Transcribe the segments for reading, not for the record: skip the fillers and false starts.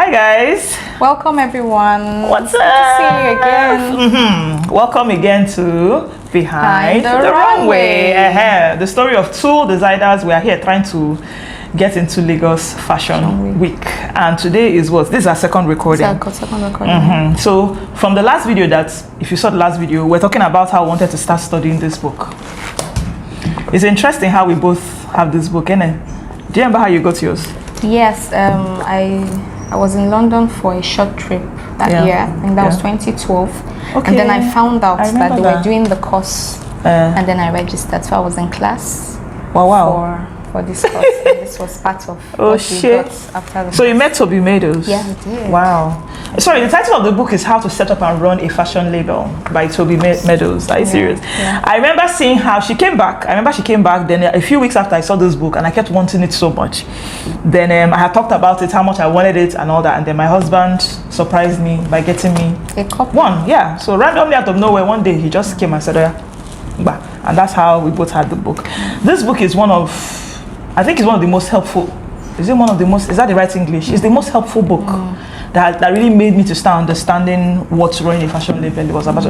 Hi guys. Welcome everyone. What's up? Good to see you again. Welcome again to Behind the Runway. The story of two designers. We are here trying to get into Lagos Fashion Week. And today is what? This is our second recording. Second recording. So from the last video if you saw the last video, we're talking about how I wanted to start studying this book. It's interesting how we both have this book, innit? Do you remember how you got yours? Yes, I was in London for a short trip that year. I think that was 2012. Okay. And then I found out that they were doing the course, and then I registered. So I was in class. Wow. For this course. And this was part of what we got after the So you met Toby Meadows? Yeah, I did. Wow. Sorry, the title of the book is How to Set Up and Run a Fashion Label by Toby Meadows. Are you serious? Yeah. I remember seeing how she came back. Then a few weeks after I saw this book, and I kept wanting it so much. Then I had talked about it, how much I wanted it and all that. And then my husband surprised me by getting me a copy. one. Yeah. So randomly out of nowhere, one day he just came and said, "Oh yeah." And that's how we both had the book. This book is I think it's one of the most helpful. Is that the right English? It's the most helpful book that really made me to start understanding what running a fashion label was about.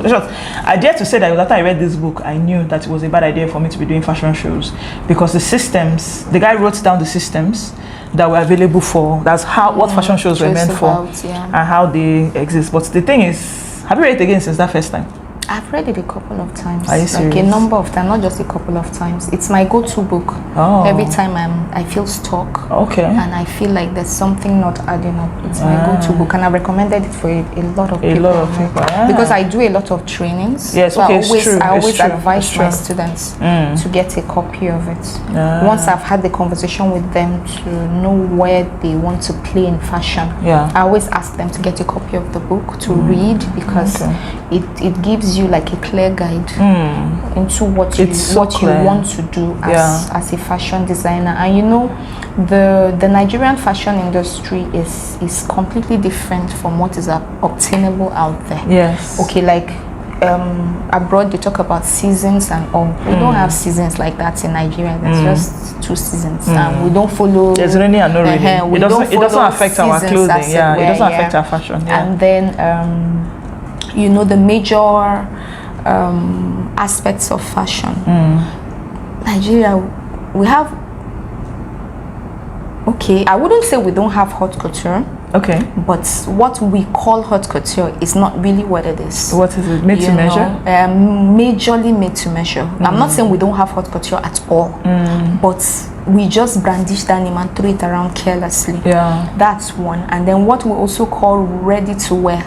I dare to say that after I read this book, I knew that it was a bad idea for me to be doing fashion shows, because the guy wrote down the systems that were available for, what fashion shows were meant for, and how they exist. But the thing is, have you read it again since that first time? I've read it a couple of times. Are you serious? Like a number of times, not just a couple of times. It's my go-to book. Oh. Every time I feel stuck. Okay. And I feel like there's something not adding up. It's my go-to book, and I recommended it for a lot of people. Because I do a lot of trainings. Yes, so okay, I always advise my students to get a copy of it. Once I've had the conversation with them to know where they want to play in fashion, I always ask them to get a copy of the book to read, because it gives you like a clear guide into what you want to do as a fashion designer. And you know, the Nigerian fashion industry is completely different from what is obtainable out there. Yes. Okay, like abroad they talk about seasons and all. We don't have seasons like that in Nigeria. There's just 2 seasons, and we don't follow. There's rainy and no rainy. It doesn't affect our clothing. It doesn't affect our fashion. And then you know, the major aspects of fashion. Nigeria, we have. Okay, I wouldn't say we don't have haute couture. Okay. But what we call haute couture is not really what it is. What is it? Made to measure? Majorly made to measure. I'm not saying we don't have haute couture at all, but we just brandish that name and throw it around carelessly. Yeah. That's one. And then what we also call ready to wear.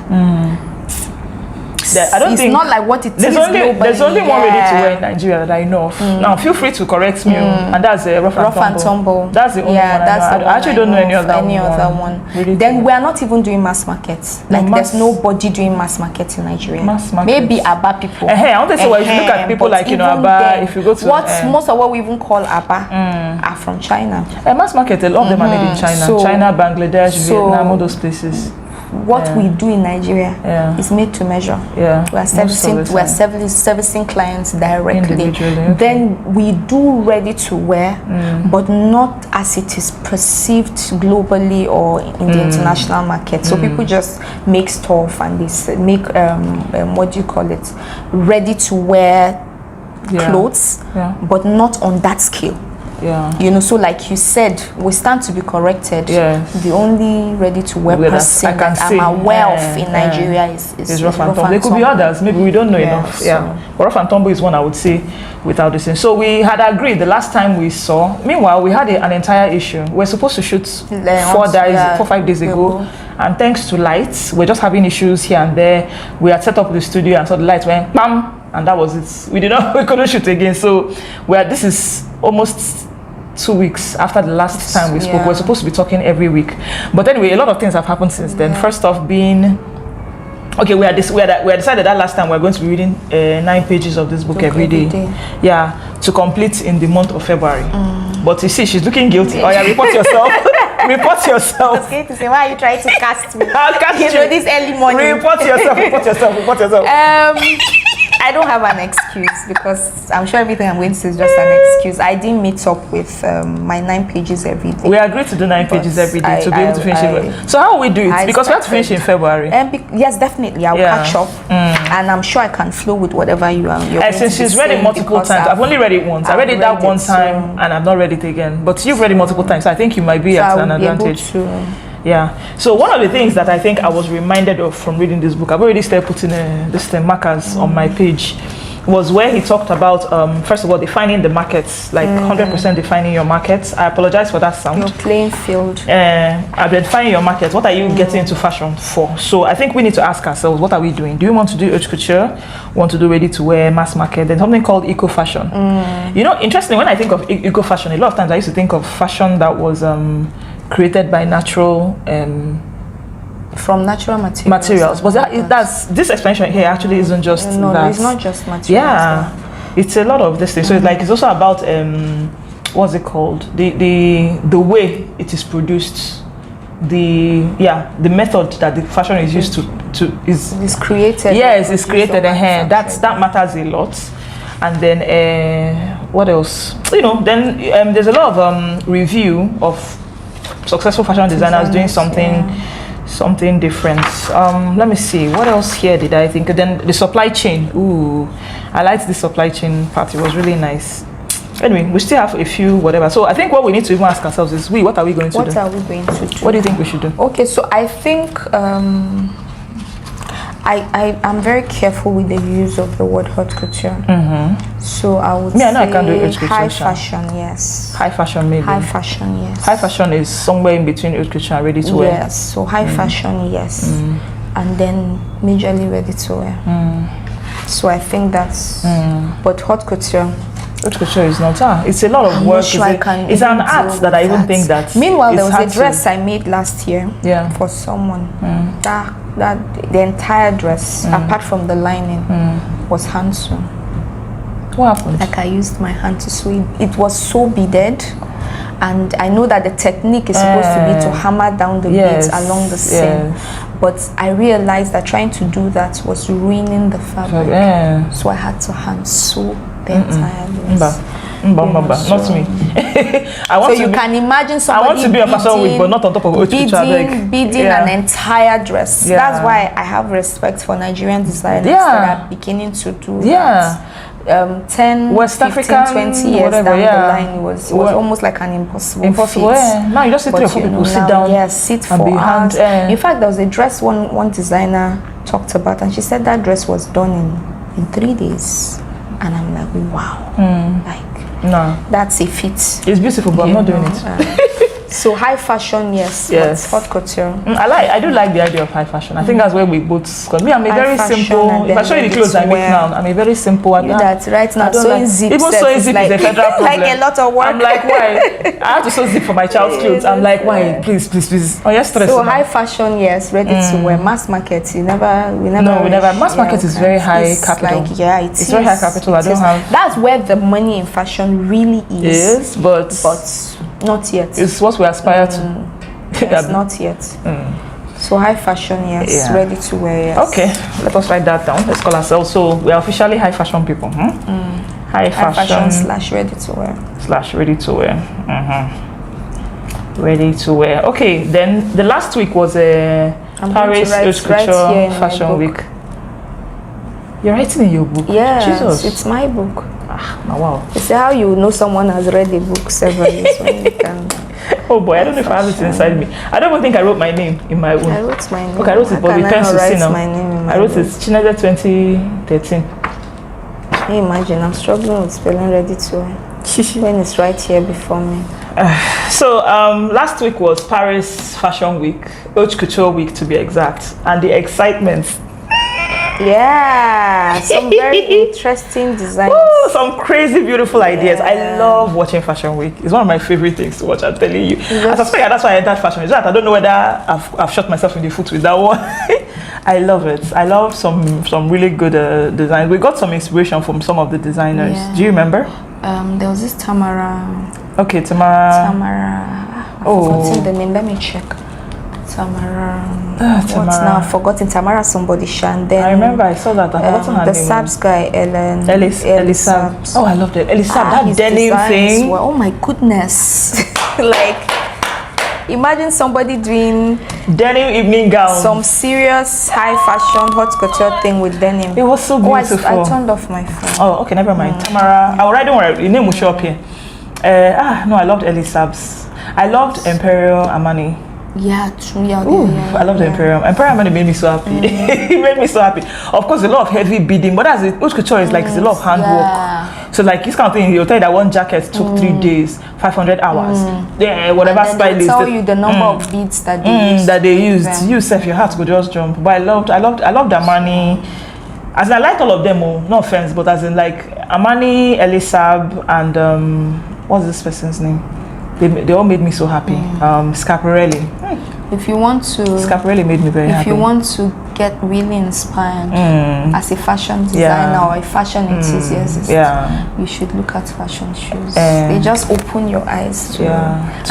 It's not like what it is globally. There's only one ready to wear in Nigeria that I know of. Now, feel free to correct me, and that's Rough and Tumble. That's the only one I actually don't know any other one. Really? Then we are not even doing mass markets. Like there's nobody doing mass market in Nigeria. Mass market. Maybe Aba people. I want to say, if you look at people like Aba, if you go to most of what we even call Aba are from China. Mass market, a lot of them are made in China. China, Bangladesh, Vietnam, all those places. What we do in Nigeria is made to measure. We are servicing clients directly. Then we do ready to wear, but not as it is perceived globally or in the international market. So people just make stuff and they make what do you call it? Ready to wear clothes, but not on that scale. You know, so like you said, we stand to be corrected. The only ready-to-wear person that I'm aware of in Nigeria is Rough and Tumble. There could be others, maybe we don't know enough. But Rough and Tumble is one I would say without this. So we had agreed the last time we saw. Meanwhile, we had an entire issue. We're supposed to shoot 4-5 days ago. And thanks to lights, we're just having issues here and there. We had set up the studio and so the lights went bam, and that was it. We couldn't shoot again. So this is almost 2 weeks after the last time we spoke. We're supposed to be talking every week, but anyway, a lot of things have happened since then. First off, being okay, we had decided that last time we're going to be reading 9 pages of this book every day. To complete in the month of February. But you see, she's looking guilty. Oh yeah, report yourself. Report yourself. I was going to say, why are you trying to cast me? I'll cast you. This early morning. Report yourself. I don't have an excuse because I'm sure everything I'm going to say is just an excuse. I didn't meet up with my 9 pages every day. We agreed to do 9 pages every day to be able to finish it. So how will we do it? Because we have to finish in February. Yes, definitely. I'll catch up, and I'm sure I can flow with whatever you are. Since she's read it multiple times, I've only read it once. I read it that one time, and I've not read it again. But you've read it multiple times, so I think you might be at an advantage. Yeah. So one of the things that I think I was reminded of from reading this book, I've already started putting this markers on my page, was where he talked about first of all defining the markets, like 100% defining your markets. I apologize for that sound. Your playing field. Defining your markets. What are you getting into fashion for? So I think we need to ask ourselves, what are we doing? Do we want to do haute couture? Want to do ready to wear, mass market? Then something called eco fashion. You know, interesting. When I think of eco fashion, a lot of times I used to think of fashion that was created by natural from natural materials. But that's this explanation here actually isn't just that. It's not just materials. Yeah, it's a lot of this thing. So it's also about what's it called, the way it is produced, the method that the fashion is used to is created. Yes, it's created. That matters a lot. And then what else? You know, then there's a lot of review of successful fashion designers doing something different. Let me see, what else here did I think? Then the supply chain. Ooh, I liked the supply chain part. It was really nice. Anyway, we still have a few whatever. So I think what we need to even ask ourselves is, what are we going to do? What are we going to do? What do you think we should do? Okay, so I think I'm very careful with the use of the word haute couture. So I would say I can do haute couture. High fashion, yes. High fashion, maybe. High fashion, yes. High fashion is somewhere in between haute couture and ready to wear. Yes, so high fashion, yes. And then majorly ready to wear. So I think that's. But haute couture. Haute couture is not. It's a lot of work. Sure it's an art that I even think that. Meanwhile, there was a dress I made last year for someone. That the entire dress, apart from the lining, was hand sewn. What happened? Like I used my hand to sew it. It was so beaded, and I know that the technique is supposed to be to hammer down the beads along the seam. But I realized that trying to do that was ruining the fabric. So I had to hand sew the entire dress. Not me. Can imagine somebody I want to be a fashion week, but not on top of haute couture. Beading an entire dress. That's why I have respect for Nigerian designers that are beginning to do that. 10, West 15, African, 20 years down the line, it was almost like an impossible feat. Now you just see 3 or 4 people sit down. Sit for hours. In fact, there was a dress one designer talked about, and she said that dress was done in 3 days. And I'm like, wow, that's a feat. It's beautiful, but I'm not doing it. So high fashion, yes. Haute couture. I do like the idea of high fashion. I think that's where we both. Because me, I'm a very simple. If I show you the clothes I make now, I'm a very simple. That's right now. Sewing zip. Even sewing zip is a federal problem. Like a lot of work. I'm like, why? I have to sew zip for my child's clothes. I'm like, why? Please. Oh, yes, stress. So high fashion, yes, ready to wear. Mass market, we never. Mass market is very high capital. It's very high capital. I don't have. That's where the money in fashion really is. But not yet. It's what we aspire to. Yes, not yet. So high fashion, yes. Ready to wear, yes. Okay, let us write that down. Let's call ourselves. So we are officially high fashion people. High fashion slash ready to wear. Ready to wear. Ready to wear. Okay, then the last week was a Paris Haute Couture Fashion Week. You're writing in your book? Yes, Jesus. It's my book. Wow. You see how you know someone has read a book several years when you can. Oh boy, I don't know if I have it inside me. I don't even think I wrote my name in my own. I wrote my name. Okay, I wrote it, but with pencil. I wrote it Chinese 2013. Can you imagine? I'm struggling with spelling ready to wear when it's right here before me. So last week was Paris Fashion Week, Haute Couture Week to be exact, and the excitement. Yeah, some very interesting designs. Ooh, some crazy, beautiful ideas. I love watching Fashion Week. It's one of my favorite things to watch, I'm telling you. I suspect that's why I entered fashion. It's that I don't know whether I've shot myself in the foot with that one. I love it. I love some really good designs. We got some inspiration from some of the designers. Yeah. Do you remember? There was this Tamara. Okay, Tamara. I've forgotten the name. Let me check. Tamara. What's now? I've forgotten Tamara somebody. And then I remember I saw that. I've forgotten her the name. Sabs guy, Elisab. Oh, I loved it. Elisab, that denim thing. Were, oh my goodness. Like, imagine somebody doing denim evening gown. Some serious high fashion hot couture thing with denim. It was so beautiful. I turned off my phone. Oh, okay, never mind. Tamara. Don't worry. Your name will show up here. No, I loved Elisab's. I loved Imperial Armani. Yeah, true. Yeah, I loved Imperial. Imperial Armani made me so happy. It made me so happy. Of course, a lot of heavy beading, but that's it. Haute couture is like it's a lot of handwork. So like this kind of thing, he'll tell you that one jacket took 3 days, 500 hours. Yeah, whatever style is. Tell you the number of beads that they used. You self, your heart could just jump. But I loved Armani. As in, I liked all of them. No offense, but as in like Armani, Elisab, and what's this person's name? They all made me so happy. Scaparelli. If you want to, Scaparelli made me very happy. If you want to get really inspired as a fashion designer or a fashion enthusiast, you should look at fashion shoes. They just open your eyes to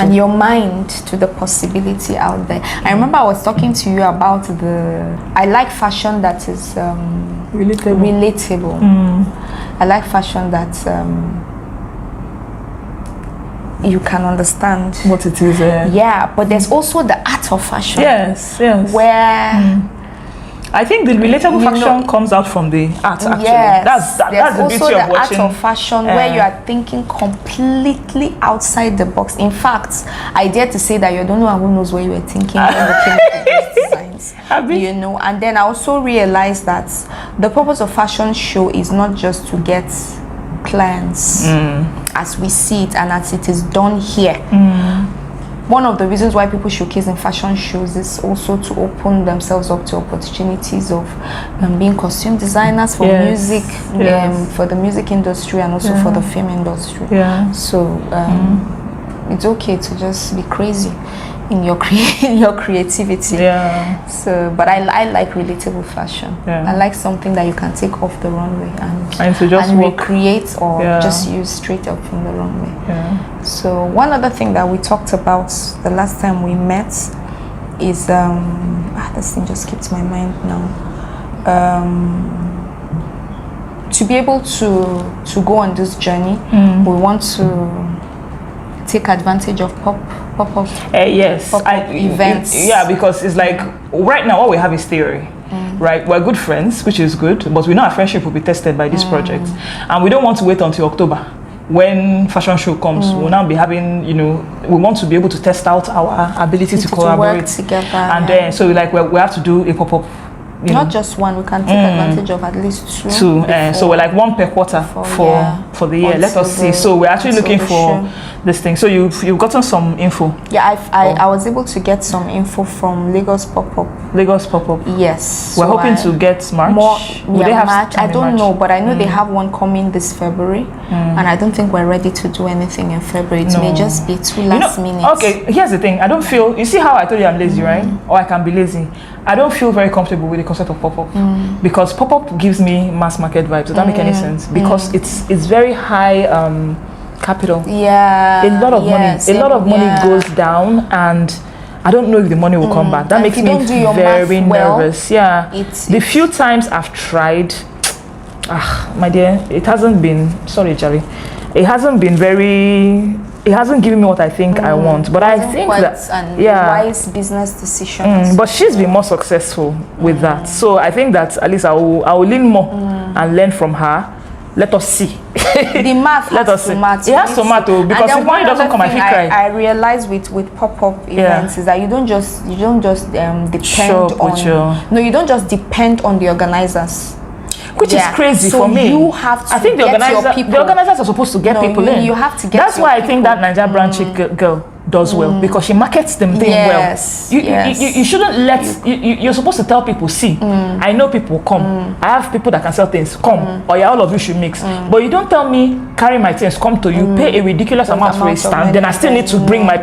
and your mind to the possibility out there. I remember I was talking to you about I like fashion that is relatable. I like fashion that you can understand what it is. But there's also the art of fashion. Yes. Where I think the relatable fashion comes out from the art. Actually, that's the beauty of watching. There's also the art of fashion where you are thinking completely outside the box. In fact, I dare to say that you're the only one who knows what you were thinking when you came to these designs. And then I also realized that the purpose of fashion show is not just to get clients as we see it and as it is done here. One of the reasons why people showcase in fashion shows is also to open themselves up to opportunities of being costume designers for music, for the music industry and also for the film industry. So it's okay to just be crazy in your creativity. So, but I like relatable fashion. I like something that you can take off the runway and recreate or just use straight up from the runway. So one other thing that we talked about the last time we met is this thing just skipped my mind now. To be able to go on this journey, we want to take advantage of pop-up events. Because it's like right now all we have is theory. Right, we're good friends, which is good, but we know our friendship will be tested by this project, and we don't want to wait until October when fashion show comes. We'll now be having, we want to be able to test out our ability to collaborate work together, and then so like we have to do a pop-up. Not just one, we can take advantage of at least two. So we're like one per quarter for the year. Let us see. So we're actually looking for this thing. So you've gotten some info. I was able to get some info from Lagos Pop-Up. Yes. We're hoping to get March. Will they have March? I don't know, but I know they have one coming this February, and I don't think we're ready to do anything in February. It may just be too last minute. Okay, here's the thing. I don't feel. You see how I told you I'm lazy, right? Or I can be lazy. I don't feel very comfortable with the concept of pop-up because pop-up gives me mass market vibes. Does that make any sense? Because it's very high capital. A lot of money goes down, and I don't know if the money will come back. That makes me very nervous. The few times I've tried, my dear, it hasn't been. Sorry, Jerry. It hasn't been very. It hasn't given me what I think I want, but I think that wise business decision. But she's been more successful with that, so I think that at least I will lean more and learn from her. Let us see. The math has to match. It has to match because if money doesn't come, I feel cry. I realize with pop-up events is that you don't just depend you don't just depend on the organizers. Which is crazy for me. You have to. I think the organizers are supposed to get people in. You have to get. That's why I think that Nigerian brand chick girl does well, because she markets them well. You shouldn't let. You're supposed to tell people, see, I know people come. I have people that can sell things. Come, or all of you should mix. But you don't tell me carry my things, come to you, pay a ridiculous amount for a stand, then I still need to bring my.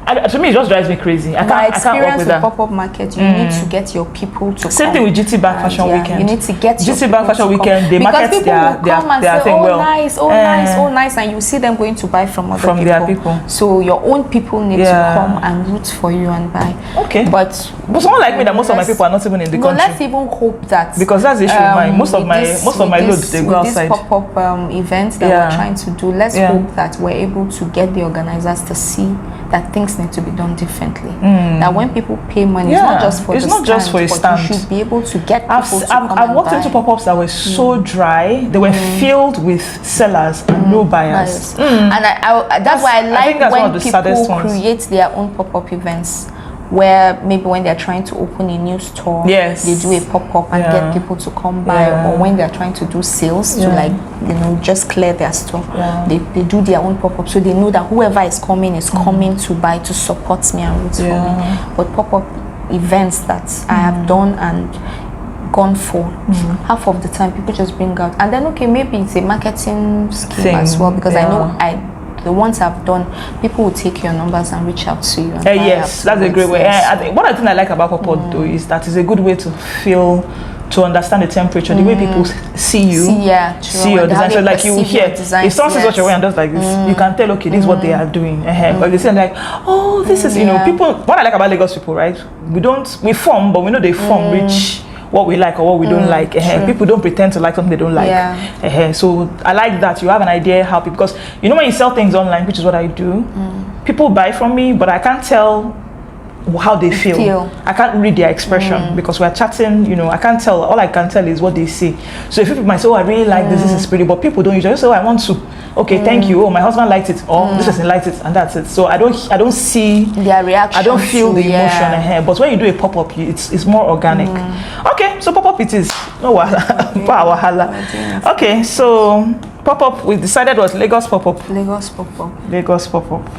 To me, it just drives me crazy. I can't work with that. Pop-up market, you need to get your people to Same thing with GT Bank Fashion Weekend. You need to get GT Bank Fashion Weekend. They market their thing well. Oh nice, and you see them going to buy from other people. So your own people need to come and root for you and buy. Okay. But someone like me, that most of my people are not even in the country. Let's even hope that, because that's the issue of mine. Most of my loads, they go outside. These pop-up events that we're trying to do, let's hope that we're able to get the organizers to see that things need to be done differently. That when people pay money, it's not just for the stand, but you should be able to get people to come I've walked into pop-ups that were so dry. They were filled with sellers and no buyers. And that's why I like when people create their own pop-up events, where maybe when they're trying to open a new store, they do a pop-up and get people to come by, or when they're trying to do sales to just clear their store, they do their own pop-up, so they know that whoever is coming to buy, to support me and root for me. But pop-up events that I have done and gone for, half of the time people just bring out, and then maybe it's a marketing scheme as well, because I know the ones I've done, people will take your numbers and reach out to you. Yes, that's a great way. I think one of the things I like about pop-up though is that it's a good way to understand the temperature, the way people see you, see your design. So like you hear, if someone sees what you're wearing and does like this, you can tell, okay, this is what they are doing. But they say like, oh, this is, people, what I like about Lagos people, right? We form, but we know they form reach what we like or what we don't like. People don't pretend to like something they don't like. So I like that you have an idea how people, because when you sell things online, which is what I do, people buy from me, but I can't tell how they feel. I can't read their expression because we're chatting, I can't tell. All I can tell is what they say. So if people might say, oh, I really like this is pretty, but people don't usually say, oh, I want to. Okay, thank you. Oh, my husband liked it, or this person liked it, and that's it. So I don't see their reaction. I don't feel the emotion. But when you do a pop-up, it's more organic. Okay, so pop-up it is. No wahala. Okay, so pop-up we decided was Lagos pop-up. Lagos pop-up. Lagos pop-up.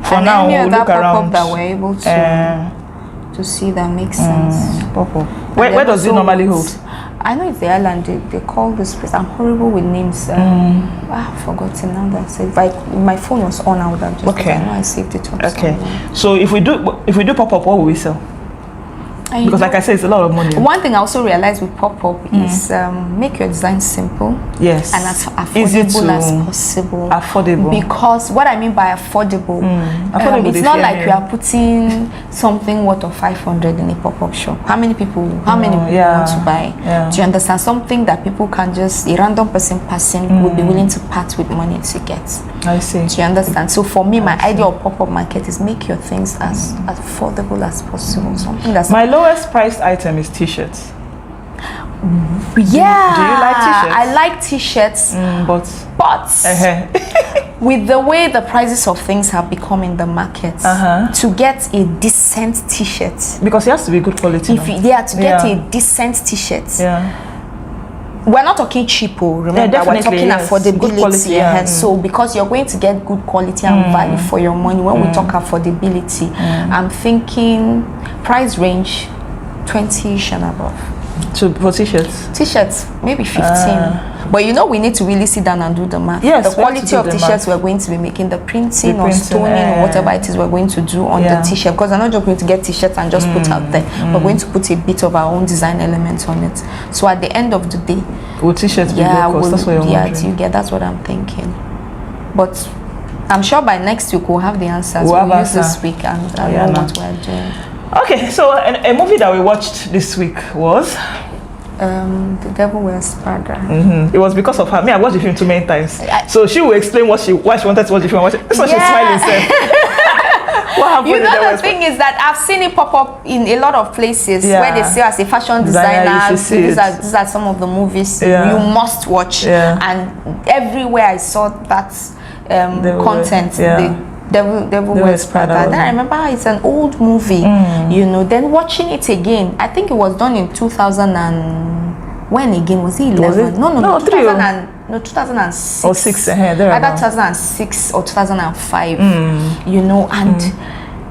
For and now, we'll look around. That we're able to see that makes sense. Pop-up. Where does it normally hold? I know it's the island. They call this place. I'm horrible with names. I've forgotten now. That's it. My phone was on. I would have just. I know I saved it. Okay. So if we do pop-up, what will we sell? Because like I said, it's a lot of money. One thing I also realized with pop-up is make your design simple. Yes. And as affordable as possible. Affordable. Because what I mean by affordable, it's not like you are putting something worth of 500 in a pop-up shop. How many people want to buy? Do you understand? Something that people can just, a random person passing would be willing to part with money to get. I see. Do you understand? So for me, my idea of pop-up market is make your things as affordable as possible. Something that's my lowest priced item is t-shirts. Yeah. Do you like t-shirts? I like t-shirts, but with the way the prices of things have become in the market, to get a decent t-shirt, because it has to be good quality. To get a decent t-shirt. We're not talking cheapo, remember, we're talking affordability. So because you're going to get good quality and value for your money, when we talk affordability, I'm thinking price range 20ish and above. So for t-shirts? T-shirts, maybe 15. But we need to really sit down and do the math. Yes, the quality of t-shirts we're going to be making, the printing or stoning or whatever it is we're going to do on the t-shirt. Because I'm not just going to get t-shirts and just put out there. We're going to put a bit of our own design elements on it. So at the end of the day, will t-shirts be low cost? That's what you're wondering. That's what I'm thinking. But I'm sure by next week we'll have the answers. We'll use this week and know what we're doing. Okay, so a movie that we watched this week was The Devil Wears Prada. It was because of her. I watched the film too many times. So she will explain why she wanted to watch the film. This one she's smiling. What happened? The thing is that I've seen it pop up in a lot of places where they say as a fashion designer, these are some of the movies you must watch. And everywhere I saw that content, Devil Wears Prada. Then I remember it's an old movie, then watching it again, I think it was done in 2000 and when again was it 11? No, 2006 or 6 either 2006 or 2005. And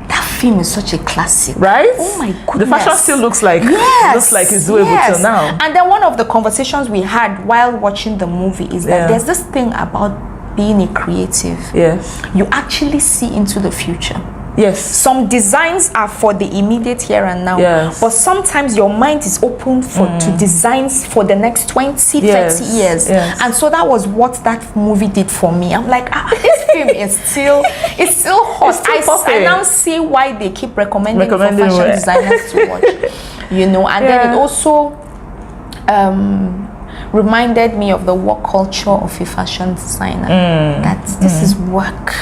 that film is such a classic, right? Oh my goodness, the fashion still looks like it's doable till now. And then one of the conversations we had while watching the movie is that there's this thing about being a creative. Yes, you actually see into the future. Yes. Some designs are for the immediate here and now. Yes. But sometimes your mind is open to designs for the next 20, 30 years. Yes. And so that was what that movie did for me. I'm like, this film is still hot. I now see why they keep recommending for fashion designers to watch. You know, and then it also reminded me of the work culture of a fashion designer. That this is work.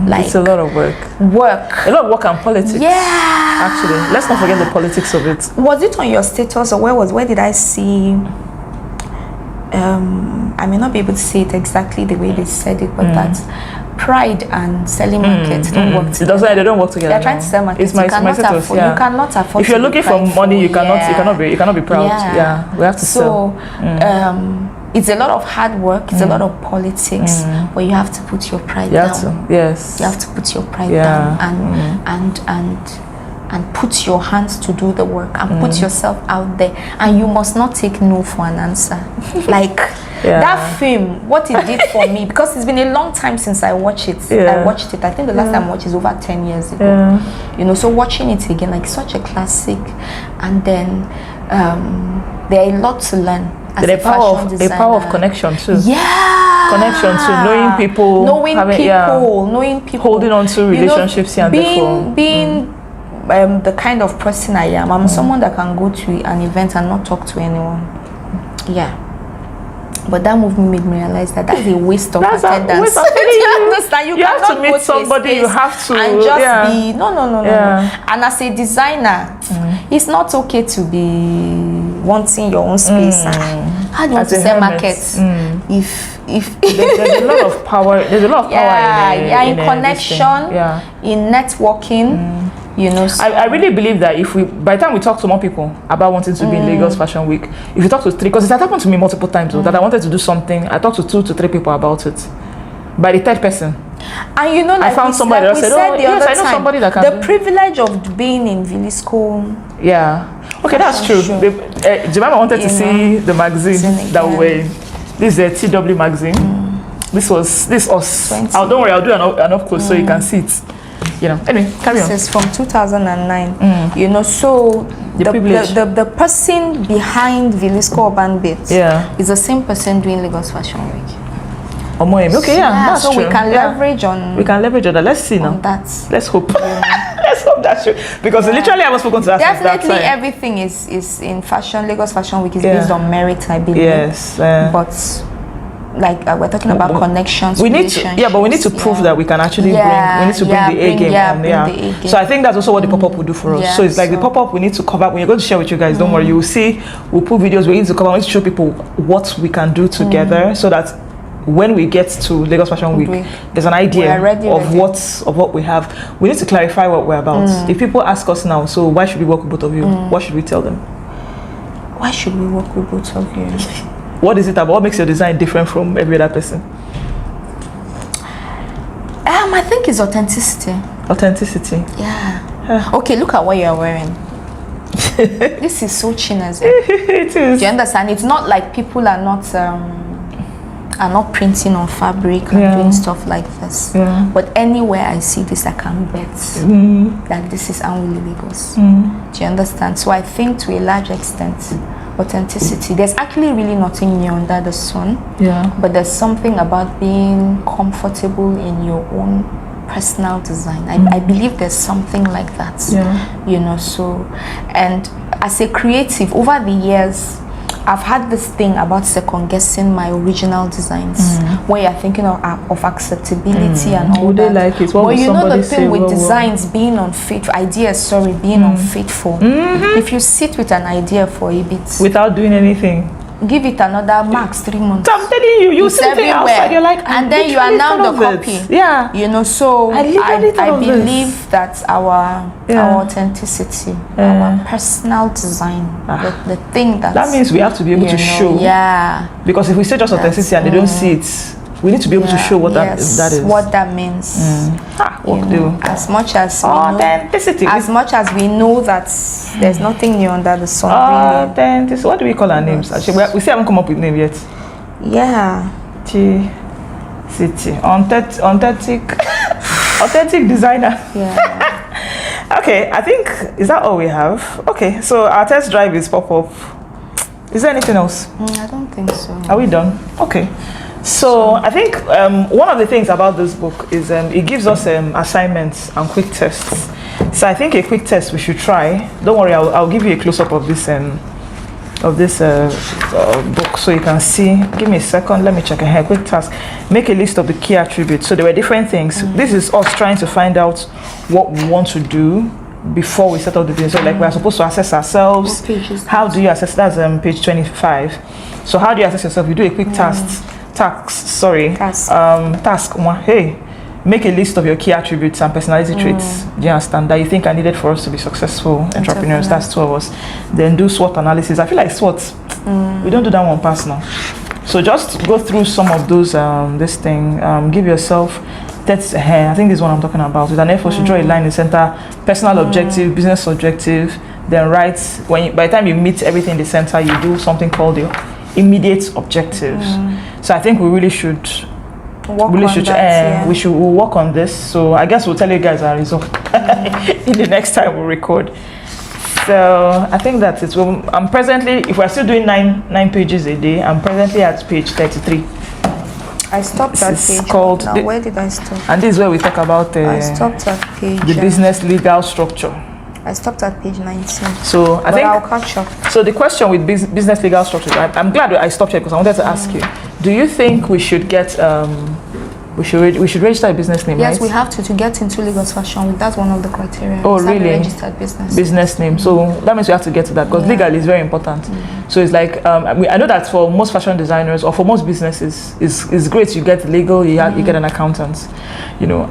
Like, it's a lot of work. A lot of work and politics. Yeah. Actually, let's not forget the politics of it. Was it on your status, or where did I see? I may not be able to say it exactly the way they said it, but that Pride and selling market don't work together. They don't work together. They're trying to sell market. It's my status. You cannot afford. If you're looking for money, you cannot be proud. Yeah, we have to sell. It's a lot of hard work. It's a lot of politics, but you have to put your pride down. Yes. You have to put your pride down and put your hands to do the work and put yourself out there. And you must not take no for an answer. Like that film, what it did for me, because it's been a long time since I watched it. I watched it. I think the last time I watched it is over 10 years ago. You know, so watching it again, like such a classic, and then there are a lot to learn. The power of connection too. Yeah, connection to knowing people, knowing people, holding on to relationships here and being the kind of person I am. I'm someone that can go to an event and not talk to anyone. Yeah. But that movie made me realize that that's a waste of attendance. You understand? You have to meet somebody. You have to and just be no. And as a designer, it's not okay to be wanting your own space. How do you want to sell markets? If there's a lot of power. There's a lot of power in connection, in networking. You know, so I really believe that by the time we talk to more people about wanting to be in Lagos Fashion Week, if you talk to 3, because it has happened to me multiple times that I wanted to do something, I talked to 2 to 3 people about it. By the 3rd person, and you know, like I found somebody that said, "Oh, yes, I know somebody that can." The privilege of being in Vlisco. Yeah. Okay, that's true. Jemimah wanted to see the magazine that we were in. This is a TW magazine. This us. Oh, don't worry, I'll do an up close so you can see it. You know, anyway, carry on. This is from 2009. You know, so the person behind Vlisco Urban Beat is the same person doing Lagos Fashion Week. Okay, that's so true. we can leverage on. We can leverage on that. Let's see now. That. Let's hope. Let's hope that's true. Because literally, I was spoken to that. Definitely, everything is in fashion. Lagos Fashion Week is based on merit, I believe. Yes. But like we're talking about connections. We need to, but we need to prove that we can actually bring. We need to bring the A game on. The A game. So I think that's also what the pop-up will do for us. So it's like the pop-up we need to cover. When you're going to share with you guys, don't worry. You will see. We'll put videos. We need to cover. We need to show people what we can do together, so that when we get to Lagos Fashion Week, there's an idea of what we have. We need to clarify what we're about. If people ask us now, so why should we work with both of you? What should we tell them? Why should we work with both of you? What is it about? What makes your design different from every other person? I think it's authenticity. Authenticity. Yeah. Okay, look at what you're wearing. This is so chinas. It is. Do you understand? It's not like people are not printing on fabric and doing stuff like this. But anywhere I see this, I can bet that this is Anwuli Lagos. Do you understand? So I think to a large extent, authenticity. There's actually really nothing new under the sun. But there's something about being comfortable in your own personal design. I believe there's something like that. You know, so, and as a creative, over the years, I've had this thing about second guessing my original designs when you're thinking of acceptability and all that. Like it? But you know the thing with designs being unfaithful, being unfaithful. If you sit with an idea for a bit without doing anything, give it another max 3 months. I'm telling you, you sit outside, you're like, and then you are now the copy. You know, so I believe that our authenticity, our personal design, the thing that means we have to be able to show. Because if we say just authenticity and they don't see it, we need to be able to show what that is. What that means. As much as authenticity. As much as we know that there's nothing new under the sun. Authenticity. What do we call our names? Actually, we still haven't come up with name yet. City. Authentic. Authentic designer. Yeah. Okay, I think, is that all we have? Okay, so our test drive is pop-up. Is there anything else? I don't think so. Are we done? Okay. So I think one of the things about this book is it gives us assignments and quick tests. So I think a quick test we should try. Don't worry, I'll give you a close-up of this book so you can see. Give me a second. Let me check here. Quick task. Make a list of the key attributes. So there were different things. This is us trying to find out what we want to do before we set up the business. So like we are supposed to assess ourselves. How do you assess? That's page 25. So how do you assess yourself? You do a quick task. Task one. Hey, make a list of your key attributes and personality traits. Do you understand that you think are needed for us to be successful entrepreneurs? That's 2 of us. Then do SWOT analysis. I feel like SWOT, we don't do that one pass now. So just go through some of those. This thing. Give yourself. That's I think this is what I'm talking about. With an effort, you draw a line in the center. Personal objective, business objective. Then write by the time you meet everything in the center, you do something called the immediate objectives. So I think we really should we'll work on this. So I guess we'll tell you guys our result in the next time we record. So I think that's it. Well, I'm presently, if we're still doing nine pages a day, I'm presently at page 33. I stopped at page. Now, where did I stop? And this is where we talk about I stopped at page the business legal structure. I stopped at page 19. So I think I'll catch up. So the question with business legal structure, I'm glad I stopped here because I wanted to ask you: do you think we should get we should register a business name? Yes, right? We have to get into Lagos Fashion Week. That's one of the criteria. Oh, really? Registered business. Business name. So that means we have to get to that because legal is very important. So it's like I know that for most fashion designers or for most businesses, it's great. You get legal. You get an accountant. You know,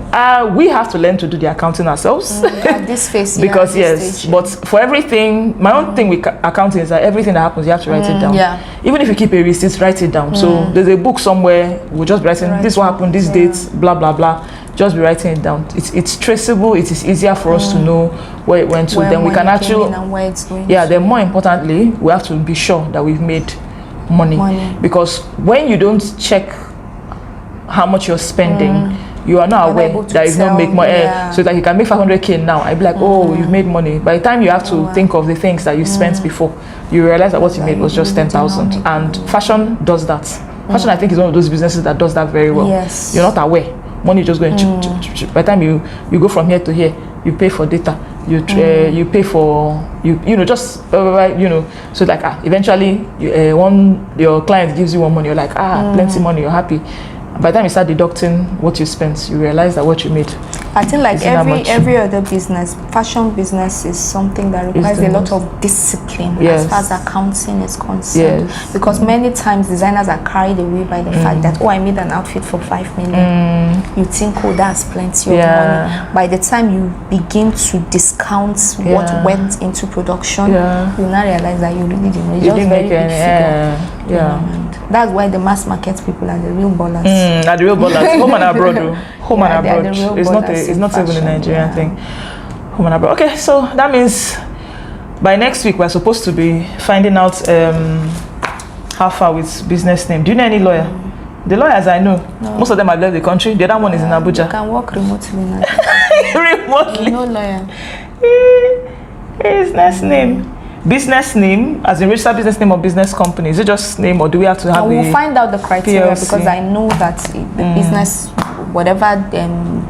we have to learn to do the accounting ourselves. At this phase, because stage, but for everything, my own thing with accounting is that everything that happens, you have to write it down. Yeah. Even if you keep a receipt, write it down. So there's a book somewhere. We'll just be writing this what happened, this dates, blah blah blah. Just be writing it down. It's traceable. It is easier for us to know where it went to. Then we can actually then more importantly, we have to be sure that we've made money. Because when you don't check how much you're spending, you are not aware that you don't make money. So that you can make 500k now. I'd be like, oh, you've made money. By the time you have to think of the things that you spent before, you realize that what you made was just 10,000. And fashion does that. Fashion, I think, is one of those businesses that does that very well. Yes. You're not aware. Money just going chip. By the time you go from here to here, you pay for data. You pay for just so like eventually your client gives you one money, you're like plenty money, you're happy. By the time you start deducting what you spent, you realize that what you made. I think like every other business, fashion business is something that requires a lot of discipline as far as accounting is concerned. Because many times designers are carried away by the fact that I made an outfit for 5 million. You think that's plenty of money. By the time you begin to discount what went into production, you now realize that you really didn't. It's just very big figure. That's why the mass market people are the real ballers. Are the real ballers. Home and abroad, though. Home and abroad. It's not even a Nigerian thing. Home and abroad. Okay, so that means by next week we're supposed to be finding out how far with business name. Do you know any lawyer? The lawyers I know, most of them have left the country. The other one is in Abuja. You can work remotely now. Remotely. No lawyer. Business name, as in registered business name or business company. Is it just name or do we have to have we'll find out the criteria PLC? Because I know that the business, whatever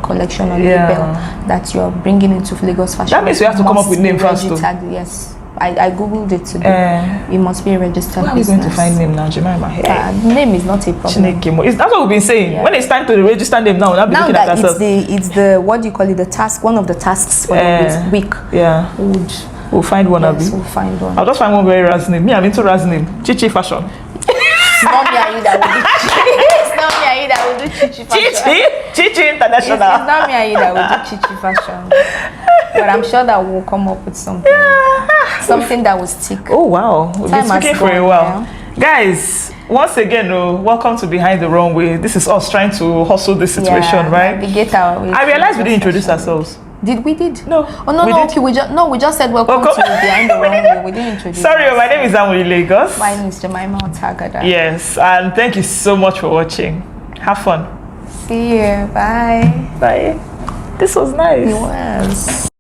collection or label that you're bringing into Lagos Fashion. That means we have to come up with name first. Yes. I googled it today. It must be a registered business. Where are we going to find name now, Jemimah? Name is not a problem. That's what we've been saying. When it's time to register name now, we'll be looking at ourselves. It's the what do you call it? The task. One of the tasks for the week. Yeah. We'll find one of these. We'll find one. I'll just find one very Raz name. Me, I'm into Raz name. Chichi fashion. It's not me and you that will do Chichi fashion. Chichi international. It's not me and you that will do Chichi fashion. But I'm sure that we'll come up with something. Something that will stick. Oh wow. We've been speaking for a while. Guys, once again, welcome to Behind the Runway. This is us trying to hustle this situation, right? I realized we didn't introduce ourselves. Did we? No. Oh no, okay, we just said welcome to Behind the Runway. We didn't introduce. Sorry, my name is Anwuli Lagos. My name is Jemimah Otagada. Yes, and thank you so much for watching. Have fun. See you. Bye. Bye. This was nice. It was.